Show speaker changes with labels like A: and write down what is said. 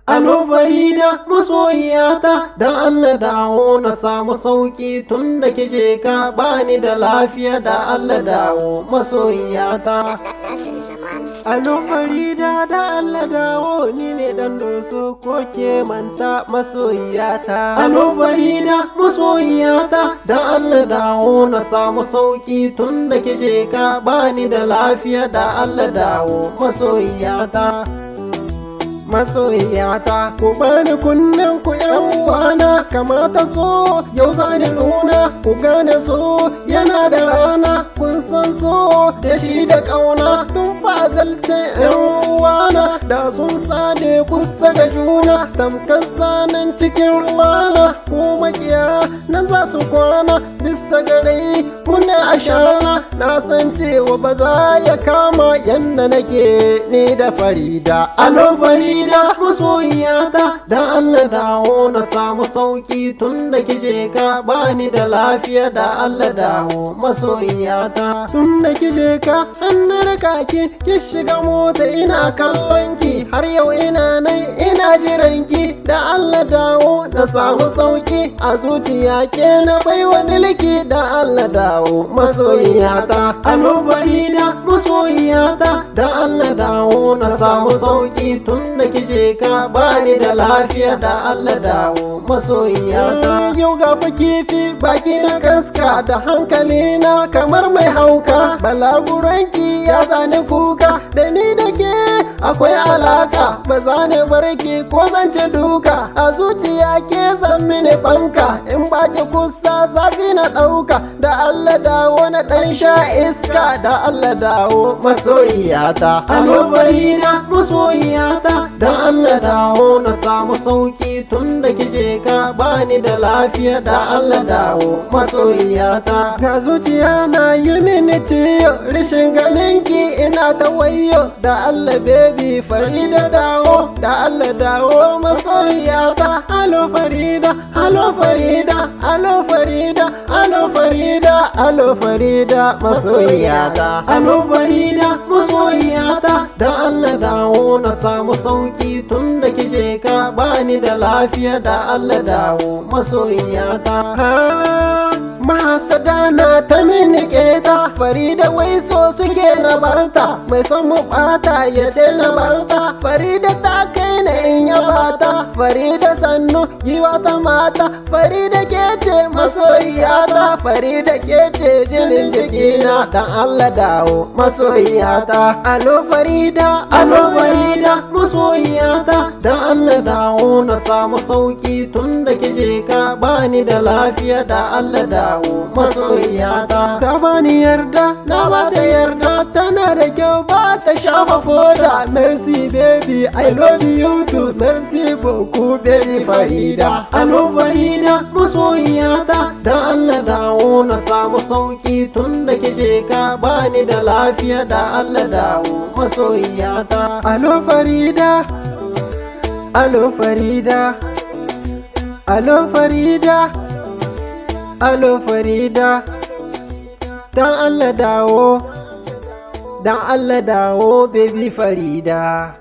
A: Alo Farida masoyiyata dan Allah dawo na samu sauki tun da kije ka bani da lafiya da Allah dawo masoyiyata. Alo Farida da Allah dawo ni ne dan doso ko ke manta masoyiyata. Alo Farida masoyiyata dan Allah dawo na samu sauki tun da kije ka bani da lafiya da Allah dawo masoyiyata. Masoyiyata ku bani kunnen ku yan uwana kamata so yau zani nuna ku gane so yana da rana kun san so da shi da kauna tun fazalce yan uwana da sun sade kusa ga juna tamkar sanan cikin ruwana ko makiya nan za su kwana bisa gare kuna ashana na san cewa ba za ya kama yanda nake ni da Farida. Alo Farida masoyiyata dan Allah dawo na samu sauki tun da kije ka bani da lafiya da Allah dawo masoyiyata. Tun da kije ka an raka ki shiga mota ina kallon ki har yau ina nan ina jiran ki da Allah dawo na samu sauki a zuciya ke na baiwa milki da Allah dawo masoyiyata. Alo Farida masoyiyata da Allah dawo na samu sauki tun da kije ka bani da lafiya da Allah dawo masoyiyata. Yau ga fa kifi baki na kaska da hankali na kamar mai hauka balaguranki ya sani kuka da ni da ke akwai alaka ba za ni barki ko zance duka a zuciya ke zan mini banka in baki kusa zafi na ɗauka da Allah dawo na ɗan sha iska da Allah dawo masoyiyata. Alo Farida masoyiyata dan Allah dawo na samu sauki tun da kije ka bani da lafiya da Allah dawo masoyiyata. Ga zuciya na yi mini ciyo rishin ganinki ina ta wayo da Allah baby Farida dawo da Allah dawo masoyiyata. Alo Farida alo Farida alo Farida alo Farida alo Farida masoyiyata. Alo Farida masoyiyata dan Allah dawo na samu sauki tun da kije ka bani da lafiya da Allah dawo masoyiyata. Mahasada na ta mini keta Farida wai so suke na barta mai son mu bata ya ce na barta Farida ta kai na in ya bata Farida sannu giwa ta mata Farida ke ce masoyiyata Farida ke ce jinin jikina dan Allah dawo masoyiyata. Alo Farida masoyiyata dan Allah dawo na samu sauki tun da kije ka bani da lafiya da Allah dawo masoyiyata. Ka bani yarda na ba ta yarda tana da kyau ba ta shafa foda merci baby I love you too merci beaucoup baby Farida. Alo Farida masoyiyata dan Allah dawo na samu sauki tun da kije ka bani da lafiya da Allah dawo masoyiyata. Alo Farida alo Farida alo Farida alo Farida dan Allah dawo baby Farida.